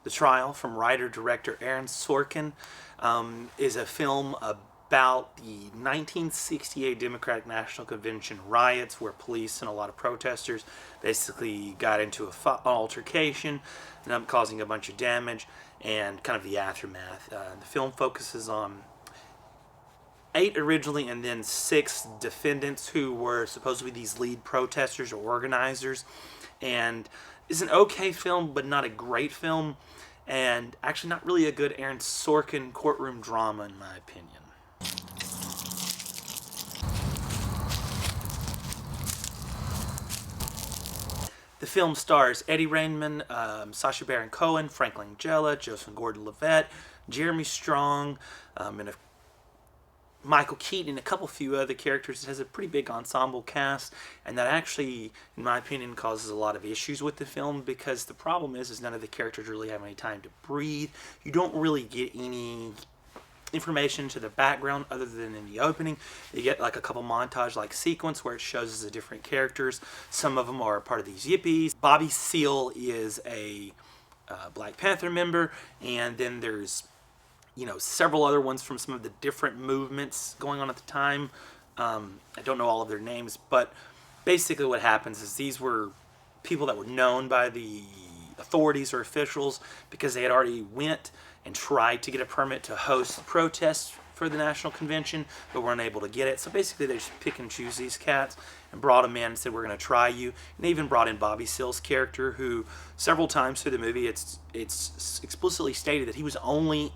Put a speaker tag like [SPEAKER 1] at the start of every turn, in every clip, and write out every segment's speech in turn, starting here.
[SPEAKER 1] The Trial from writer-director Aaron Sorkin is a film about the 1968 Democratic National Convention riots where police and a lot of protesters basically got into an altercation and causing a bunch of damage and kind of the aftermath. The film focuses on 8 originally and then 6 defendants who were supposed to be these lead protesters or organizers, and it's an okay film but not a great film, and actually not really a good Aaron Sorkin courtroom drama in my opinion. The film stars Eddie Raymond, Sacha Baron Cohen, Frank Langella, Joseph Gordon-Levitt, Jeremy Strong, and Michael Keaton and a couple few other characters. It has a pretty big ensemble cast, and that actually, in my opinion, causes a lot of issues with the film, because the problem is none of the characters really have any time to breathe. You don't really get any information to the background other than in the opening. You get like a couple montage like sequence where it shows us the different characters. Some of them are part of these yippies. Bobby Seale is a Black Panther member, and then there's several other ones from some of the different movements going on at the time. I don't know all of their names, but basically what happens is these were people that were known by the authorities or officials because they had already went and tried to get a permit to host protests for the National Convention, but were unable to get it. So basically they just pick and choose these cats and brought them in and said, we're going to try you. And they even brought in Bobby Seale's character, who several times through the movie it's explicitly stated that he was only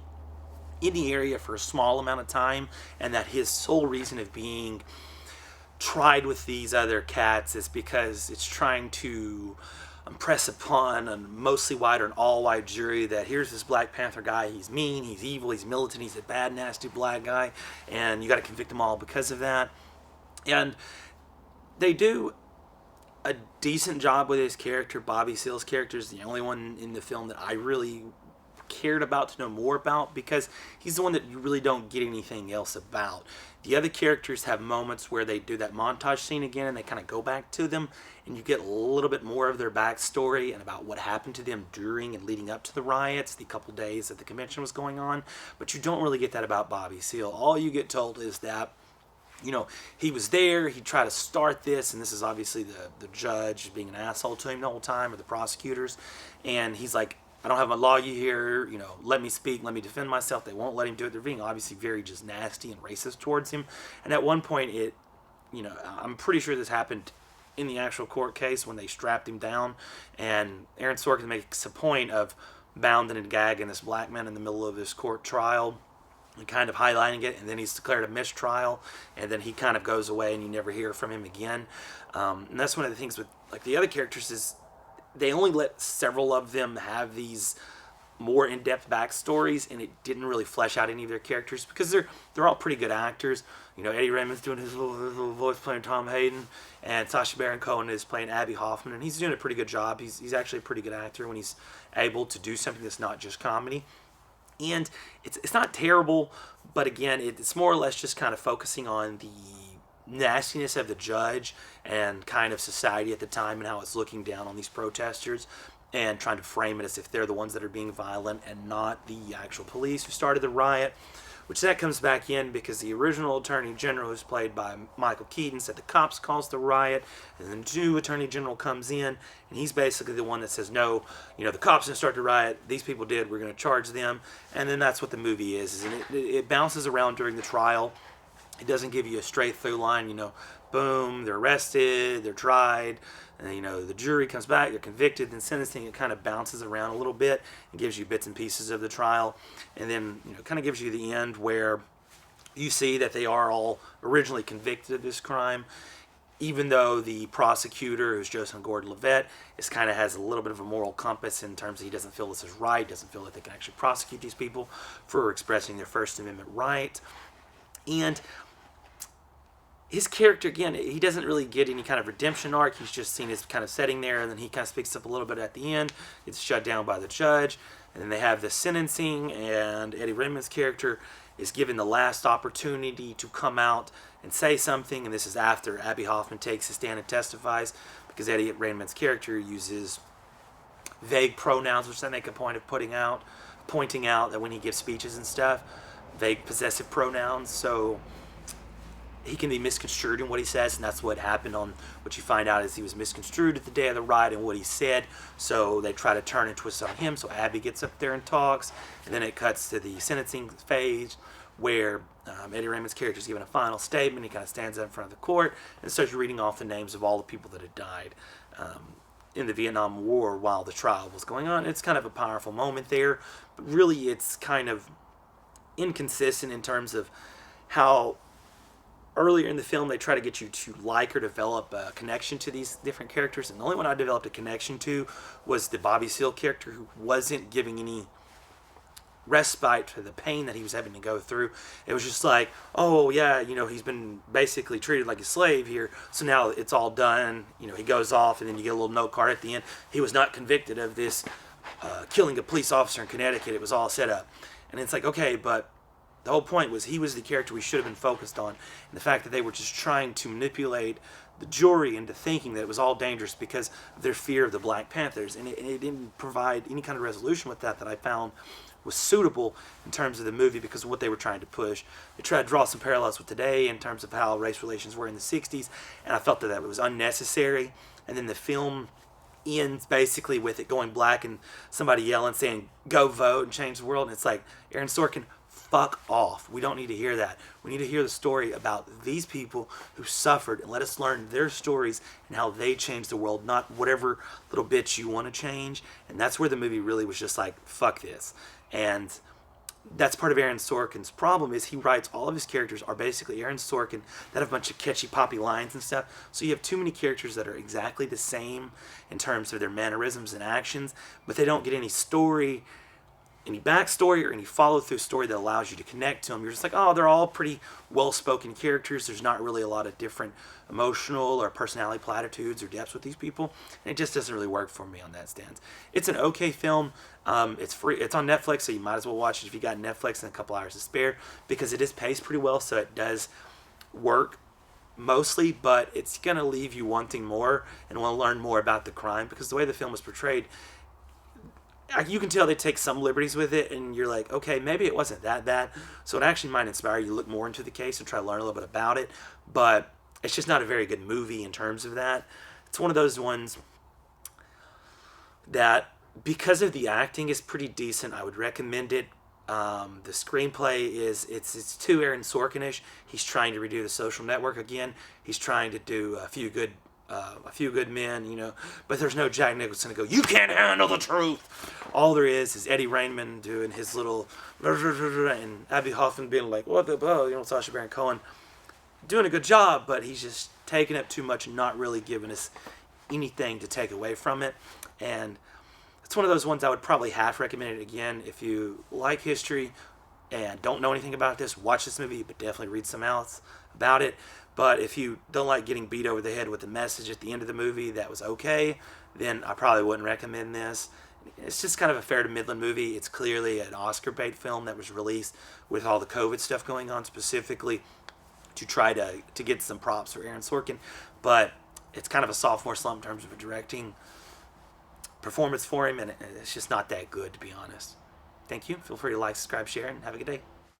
[SPEAKER 1] in the area for a small amount of time, and that his sole reason of being tried with these other cats is because it's trying to impress upon a mostly white or an all-white jury that here's this Black Panther guy, he's mean, he's evil, he's militant, he's a bad, nasty black guy, and you got to convict them all because of that. And they do a decent job with his character. Bobby Seale's character is the only one in the film that I really cared about to know more about, because he's the one that you really don't get anything else about. The other characters have moments where they do that montage scene again and they kind of go back to them, and you get a little bit more of their backstory and about what happened to them during and leading up to the riots, the couple days that the convention was going on. But you don't really get that about Bobby Seale. All you get told is that he was there, he tried to start this, and this is obviously the judge being an asshole to him the whole time, or the prosecutors, and he's like, I don't have my lawyer here, let me speak, let me defend myself. They won't let him do it. They're being obviously very just nasty and racist towards him. And at one point, I'm pretty sure this happened in the actual court case when they strapped him down, and Aaron Sorkin makes a point of bounding and gagging this black man in the middle of this court trial and kind of highlighting it, and then he's declared a mistrial, and then he kind of goes away and you never hear from him again. And that's one of the things with like the other characters is they only let several of them have these more in-depth backstories, and it didn't really flesh out any of their characters because they're all pretty good actors. Eddie Raymond's doing his little voice playing Tom Hayden, and Sacha Baron Cohen is playing Abby Hoffman, and he's doing a pretty good job. He's actually a pretty good actor when he's able to do something that's not just comedy. And it's not terrible, but again, it's more or less just kind of focusing on the nastiness of the judge and kind of society at the time and how it's looking down on these protesters and trying to frame it as if they're the ones that are being violent and not the actual police who started the riot, which that comes back in because the original attorney general, who's played by Michael Keaton, said the cops caused the riot, and then the new attorney general comes in, and he's basically the one that says, no, the cops didn't start the riot, these people did, we're going to charge them. And then that's what the movie is and it bounces around during the trial. It doesn't give you a straight through line, boom, they're arrested, they're tried, and the jury comes back, they're convicted, and sentencing. It kind of bounces around a little bit and gives you bits and pieces of the trial, and then kind of gives you the end where you see that they are all originally convicted of this crime, even though the prosecutor, who's Joseph Gordon-Levitt, kind of has a little bit of a moral compass in terms of he doesn't feel this is right, doesn't feel that they can actually prosecute these people for expressing their First Amendment right. And his character, again, he doesn't really get any kind of redemption arc. He's just seen as kind of sitting there, and then he kind of speaks up a little bit at the end. It's shut down by the judge, and then they have the sentencing, and Eddie Raymond's character is given the last opportunity to come out and say something, and this is after Abby Hoffman takes a stand and testifies, because Eddie Raymond's character uses vague pronouns, which they make a point of pointing out that when he gives speeches and stuff, vague possessive pronouns. So he can be misconstrued in what he says, and that's what happened. On what you find out is he was misconstrued at the day of the riot and what he said, so they try to turn and twist on him. So Abby gets up there and talks, and then it cuts to the sentencing phase where Eddie Raymond's character is given a final statement. He kind of stands up in front of the court and starts reading off the names of all the people that had died in the Vietnam War while the trial was going on. It's kind of a powerful moment there, but really it's kind of inconsistent in terms of how earlier in the film they try to get you to like or develop a connection to these different characters, and the only one I developed a connection to was the Bobby Seale character, who wasn't giving any respite for the pain that he was having to go through. It was just like, oh yeah, he's been basically treated like a slave here, so now it's all done. He goes off, and then you get a little note card at the end. He was not convicted of this killing a police officer in Connecticut. It was all set up. And it's like, okay, but the whole point was he was the character we should have been focused on. And the fact that they were just trying to manipulate the jury into thinking that it was all dangerous because of their fear of the Black Panthers. And it didn't provide any kind of resolution with that I found was suitable in terms of the movie because of what they were trying to push. They tried to draw some parallels with today in terms of how race relations were in the 60s, and I felt that was unnecessary. And then the film ends basically with it going black and somebody yelling saying, "Go vote and change the world." And it's like, Aaron Sorkin, fuck off. We don't need to hear that. We need to hear the story about these people who suffered, and let us learn their stories and how they changed the world, not whatever little bits you want to change. And that's where the movie really was just like, fuck this. And that's part of Aaron Sorkin's problem, is he writes all of his characters are basically Aaron Sorkin that have a bunch of catchy poppy lines and stuff. So you have too many characters that are exactly the same in terms of their mannerisms and actions, but they don't get any story, any backstory, or any follow-through story that allows you to connect to them. You're just like, oh, they're all pretty well-spoken characters. There's not really a lot of different emotional or personality platitudes or depths with these people, and it just doesn't really work for me on that stance. It's an okay film. It's free. It's on Netflix, so you might as well watch it if you got Netflix and a couple hours to spare, because it is paced pretty well, so it does work mostly, but it's going to leave you wanting more and want to learn more about the crime, because the way the film was portrayed, you can tell they take some liberties with it, and you're like, okay, maybe it wasn't that bad. So it actually might inspire you to look more into the case and try to learn a little bit about it. But it's just not a very good movie in terms of that. It's one of those ones that, because of the acting, is pretty decent. I would recommend it. The screenplay is it's too Aaron Sorkin-ish. He's trying to redo The Social Network again. He's trying to do a few good men, but there's no Jack Nicholson to go, you can't handle the truth. All there is Eddie Raymond doing his little, and Abby Hoffman being like, what the hell, Sacha Baron Cohen doing a good job, but he's just taking up too much and not really giving us anything to take away from it. And it's one of those ones I would probably half recommend it again. If you like history and don't know anything about this, watch this movie, but definitely read some else about it. But if you don't like getting beat over the head with the message at the end of the movie that was okay, then I probably wouldn't recommend this. It's just kind of a fair to middling movie. It's clearly an Oscar bait film that was released with all the COVID stuff going on, specifically to try to get some props for Aaron Sorkin. But it's kind of a sophomore slump in terms of a directing performance for him, and it's just not that good, to be honest. Thank you. Feel free to like, subscribe, share, and have a good day.